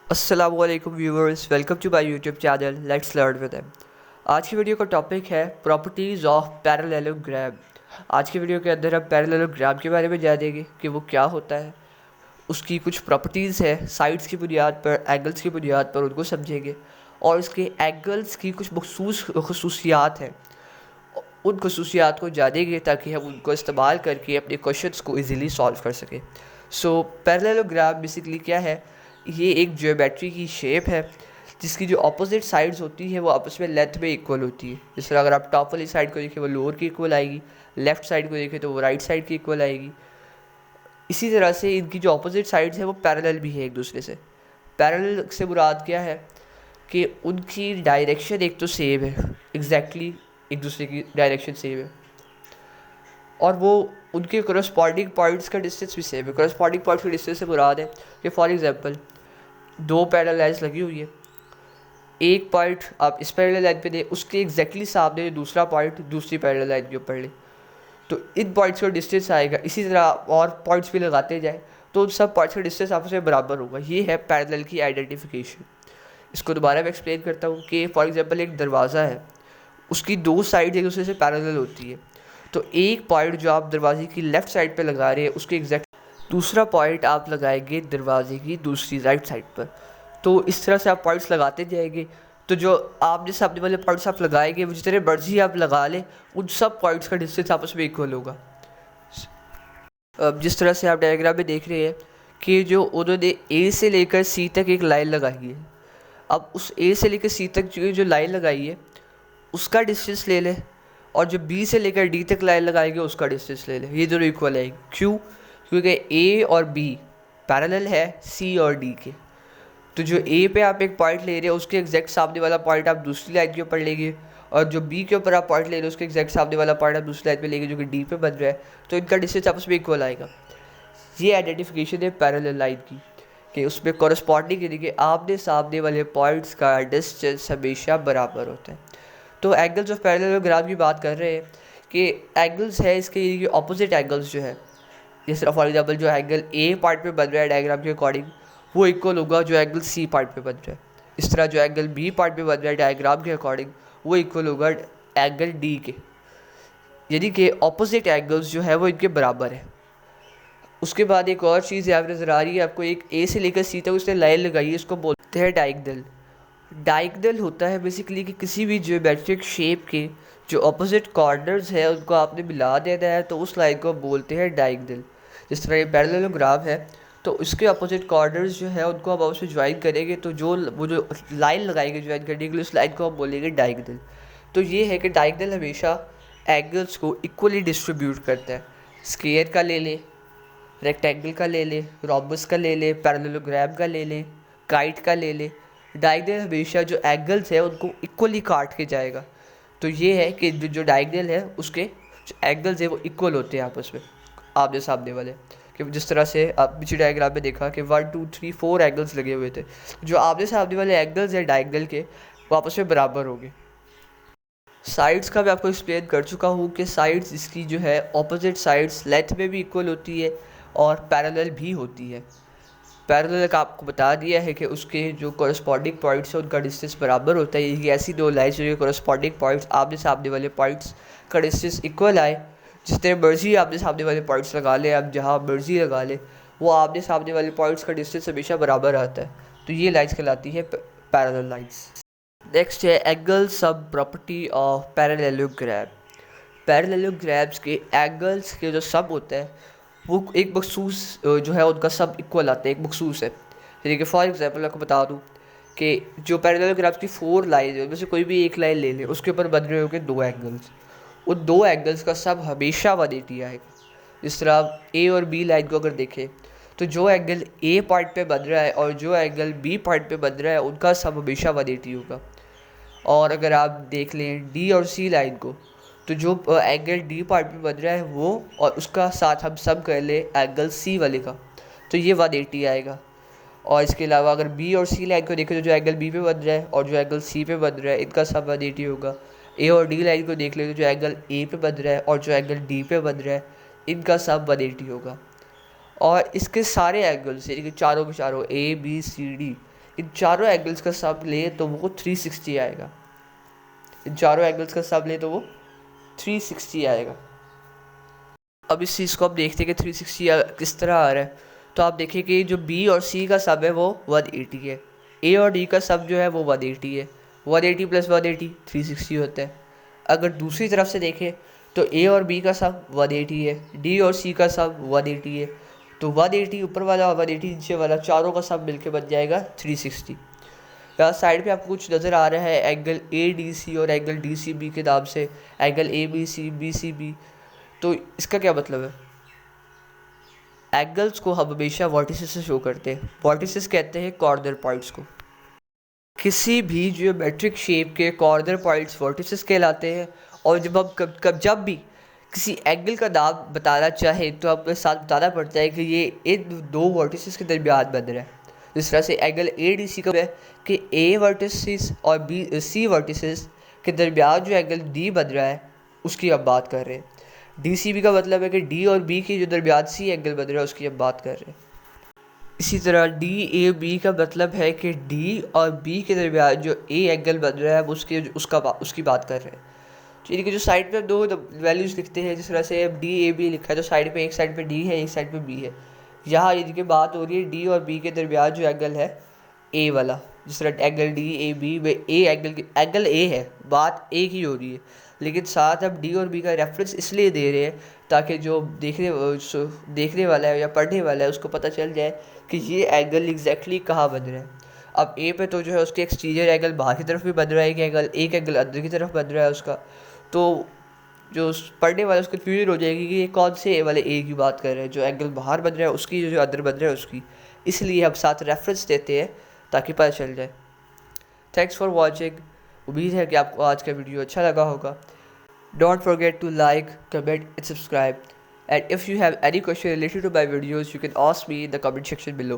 अस्सलामुअलैकुम viewers, welcome to my YouTube channel let's learn with them. आज की video का टॉपिक है प्रॉपर्टीज़ ऑफ पैरेललोग्राम। आज की वीडियो के अंदर हम पैरेललोग्राम के बारे में जानेंगे कि वो क्या होता है, उसकी कुछ प्रॉपर्टीज़ है, साइड्स की बुनियाद पर, एंगल्स की बुनियाद पर उनको समझेंगे और उसके एंगल्स की कुछ मखसूस खसूसियात हैं, उन खसूसियात को जानेंगे ताकि हम उनको इस्तेमाल करके अपने क्वेश्चंस को इजीली सॉल्व कर सकें। सो पैरेललोग्राम बेसिकली क्या है? ये एक ज्योमेट्री की शेप है जिसकी जो अपोजिट साइड्स होती है वो आपस में लेंथ में इक्वल होती है। जिस तरह अगर आप टॉप वाली साइड को देखें वो लोअर की इक्वल आएगी, लेफ्ट साइड को देखें तो वो राइट साइड की इक्वल आएगी। इसी तरह से इनकी जो अपोजिट साइड्स है वो पैरेलल भी है एक दूसरे से। पैरेलल से मुराद क्या है कि उनकी डायरेक्शन एक तो सेम है, एग्जैक्टली एक दूसरे की डायरेक्शन सेम है, और वो उनके करस्पॉन्डिंग पॉइंट्स का डिस्टेंस भी सेम है। करस्पॉन्डिंग पॉइंट्स का डिस्टेंस से मुराद है कि फॉर एग्जांपल दो पैरेलल लाइन्स लगी हुई है, एक पॉइंट आप इस पैरेलल लाइन पे दें, उसके एग्जैक्टली सामने दूसरा पॉइंट दूसरी पैरेलल लाइन के ऊपर ले, तो इन पॉइंट्स का डिस्टेंस आएगा। इसी तरह और पॉइंट्स भी लगाते जाए तो उन सब पॉइंट्स का डिस्टेंस आपस में बराबर होगा। ये है पैरेलल की आइडेंटिफिकेशन। इसको दोबारा मैं एक्सप्लेन करता हूँ कि फॉर एग्जांपल एक दरवाज़ा है, उसकी दो साइड एक दूसरे से पैरेलल होती है, तो एक पॉइंट जो आप दरवाजे की लेफ़्ट साइड पे लगा रहे हैं उसके एग्जैक्ट दूसरा पॉइंट आप लगाएंगे दरवाजे की दूसरी राइट साइड पर। तो इस तरह से आप पॉइंट्स लगाते जाएंगे, तो जो आप जिस सामने वाले पॉइंट्स आप लगाएंगे वो जितने मर्जी आप लगा लें उन सब पॉइंट्स का डिस्टेंस आपस में इक्वल होगा। अब जिस तरह से आप डायग्राम में देख रहे हैं कि जो उन्होंने ए से लेकर सी तक एक लाइन लगाई है, अब उस ए से लेकर सी तक जो लाइन लगाई है उसका डिस्टेंस ले लें, और जो बी से लेकर डी तक लाइन लगाएंगे उसका डिस्टेंस ले लें। ये दोनों इक्वल आएंगे। क्यों? क्योंकि ए और बी पैरेलल है सी और डी के। तो जो ए पे आप एक पॉइंट ले रहे हो उसके एग्जैक्ट सामने वाला पॉइंट आप दूसरी लाइन के ऊपर लेंगे, और जो बी के ऊपर आप पॉइंट ले रहे हो उसके एग्जैक्ट सामने वाला पॉइंट आप दूसरी लाइन पे लेंगे जो कि डी पे बन रहा है, तो इनका डिस्टेंस आपस में इक्वल आएगा। ये आइडेंटिफिकेशन है पैरेलल लाइन की कि उसमें कॉरस्पॉन्डिंग यानी कि आमने सामने वाले पॉइंट्स का डिस्टेंस हमेशा बराबर होता है। तो एंगल्स ऑफ पैरेललोग्राम की बात कर रहे हैं कि एंगल्स है इसके ये ऑपोजिट एंगल्स जो है, जिस तरह फॉर एग्जांपल जो एंगल ए पार्ट पे बन रहा है डायग्राम के अकॉर्डिंग वो इक्वल होगा जो एंगल सी पार्ट पे बन रहा है। इस तरह जो एंगल बी पार्ट पे बन रहा है डायग्राम के अकॉर्डिंग वो इक्वल होगा एंगल डी के, यानी कि ऑपोजिट एंगल्स जो है वो इनके बराबर है। उसके बाद एक और चीज़ यहाँ पर नज़र आ रही है आपको, एक ए से लेकर सी तक उसने लाइन लगाई है, इसको बोलते हैं डायगोनल। डायगोनल होता है बेसिकली कि किसी भी ज्योमेट्रिक शेप के जो अपोजिट कॉर्नर्स है उनको आपने मिला देना है, तो उस लाइन को बोलते हैं डायगोनल। जिस तरह ये पैरेललोग्राम है तो उसके अपोजिट कॉर्नर्स जो है उनको आप आपस में ज्वाइन करेंगे, तो जो लाइन लगाएंगे ज्वाइन करने के लिए उस लाइन को हम बोलेंगे डायगोनल। तो ये है कि डायगोनल हमेशा एंगल्स को इक्वली डिस्ट्रीब्यूट करता है। स्क्वायर का ले लें, रेक्टेंगल का ले लें, रोम्बस का ले लें, पैरेललोग्राम का ले लें, काइट का ले लें, डायगोनल हमेशा जो एंगल्स है उनको इक्वली काट के जाएगा। तो ये है कि जो डायगोनल है उसके जो एंगल्स है वो इक्वल होते हैं आपस में, आमने सामने वाले। कि जिस तरह से आप पिछले डायग्राम में देखा कि 1 2 3 4 एंगल्स लगे हुए थे, जो आमने सामने वाले एंगल्स हैं डायगोनल के वो आपस में बराबर होंगे। साइड्स का मैं आपको एक्सप्लेन कर चुका हूँ कि साइड्स इसकी जो है ऑपोजिट साइड्स लेंथ में भी इक्वल होती है और पैरेलल भी होती है। पैरेलल का आपको बता दिया है कि उसके जो कॉरस्पॉन्डिंग पॉइंट्स हैं उनका डिस्टेंस बराबर होता है। ये ऐसी दो लाइन्स जो कॉरस्पॉन्डिंग पॉइंट्स आमने सामने वाले पॉइंट्स का डिस्टेंस इक्वल आए, जिस तरह मर्जी आमने सामने वाले पॉइंट्स लगा लें, आप जहाँ मर्जी लगा लें वो आमने सामने वाले पॉइंट्स का डिस्टेंस हमेशा बराबर आता है। तो ये लाइन्स कहलाती है पैरेलल लाइन्स। नेक्स्ट है एंगल सब प्रॉपर्टी ऑफ पैरेललोग्राम। पैरेललोग्राम्स के एंगल्स के जो सब होता है वो एक मखसूस जो है उनका सब इक्वल आता है, एक मखसूस है। जैसे कि फॉर एग्जांपल आपको बता दूं कि जो पैरेललोग्राम्स की 4 लाइन है उनमें से कोई भी एक लाइन ले लें, उसके ऊपर बन रहे होंगे 2 एंगल्स, उन 2 एंगल्स का सब हमेशा 180 आएगा। जिस तरह आप ए और बी लाइन को अगर देखें तो जो एंगल ए पॉइंट पे बन रहा है और जो एंगल बी पॉइंट पे बन रहा है उनका सब हमेशा 180 होगा। और अगर आप देख लें डी और सी लाइन को, तो जो एंगल डी पार्ट में बन रहा है वो और उसका साथ हम सब कर ले एंगल सी वाले का, तो ये 180 आएगा। और इसके अलावा अगर बी और सी लाइन को देखें तो जो एंगल बी पे बन रहा है और जो एंगल सी पे बन रहा है इनका सब 180 होगा। ए और डी लाइन को देख ले तो जो एंगल ए पे बन रहा है और जो एंगल डी पे बन रहा है इनका सब 180 होगा। और इसके सारे एंगल्स यानी कि चारों के चारों ए बी सी डी इन चारों एंगल्स का सब ले तो वो 360 आएगा। इन चारों एंगल्स का सब ले तो वो 360 आएगा। अब इस चीज़ को आप देखते हैं कि 360 किस तरह आ रहा है। तो आप देखिए कि जो बी और सी का सब है वो 180 है, ए और डी का सब जो है वो 180 है। 180 प्लस 180 360 होता है। अगर दूसरी तरफ से देखें तो ए और बी का सब 180 है, डी और सी का सब 180 है। तो 180 ऊपर वाला और 180 नीचे वाला, चारों का सब मिलके बन जाएगा 360। यहाँ साइड पे आपको कुछ नज़र आ रहा है एंगल ए डी सी और एंगल डी सी बी के नाम से, angle A B C B. तो इसका क्या मतलब है? एंगल्स को हम हमेशा वर्टिसेस से शो करते हैं। वर्टिसेस कहते हैं कॉर्नर पॉइंट्स को। किसी भी जियोमेट्रिक शेप के कॉर्नर पॉइंट्स वर्टिसेस कहलाते हैं। और जब हम जब भी किसी एंगल का नाम बताना चाहे तो आपके साथ बताना पड़ता है कि ये इन दो वर्टिसेस के दरमियान बन रहा है। जिस तरह से एंगल ए डी सी का है कि ए वर्टिसेस और बी सी वर्टिसेस के दरमियान जो एंगल डी बन रहा है उसकी अब बात कर रहे हैं। डी सी बी का मतलब है कि डी और बी के जो दरमियान सी एंगल बन रहा है उसकी अब बात कर रहे हैं। इसी तरह डी ए बी का मतलब है कि डी और बी के दरमियान जो ए एंगल बन रहा है उसकी बात कर रहे हैं। तो यानी कि जो साइड पे दो वैल्यूज़ लिखते हैं, जिस तरह से अब डी ए बी लिखा है तो साइड पे एक साइड पे डी है, एक साइड पे बी है। यहाँ यानी कि बात हो रही है डी और बी के दरमियान जो एंगल है ए वाला, जिस तरह एंगल डी ए बी वे ए एंगल ए है, बात ए की हो रही है। लेकिन साथ अब डी और बी का रेफरेंस इसलिए दे रहे हैं ताकि जो देखने वाला है या पढ़ने वाला है उसको पता चल जाए कि ये एंगल एग्जैक्टली कहाँ बन रहा है। अब ए पे तो जो है उसके एक्सटीरियर एंगल बाहर की तरफ भी बन रहा है, एक एंगल अंदर की तरफ बन रहा है उसका। तो जो पढ़ने वाला उसको कन्फ्यूजन हो जाएगी कि ये कौन से ए वाले ए की बात कर रहे हैं, जो एंगल बाहर बन रहा है उसकी, जो अंदर बन रहा है उसकी। इसलिए हम साथ रेफरेंस देते हैं ताकि पता चल जाए। Thanks for watching. उम्मीद है कि आपको आज का वीडियो अच्छा लगा होगा। Don't forget to like, comment and subscribe. And if you have any question related to my videos, you can ask me in the comment section below.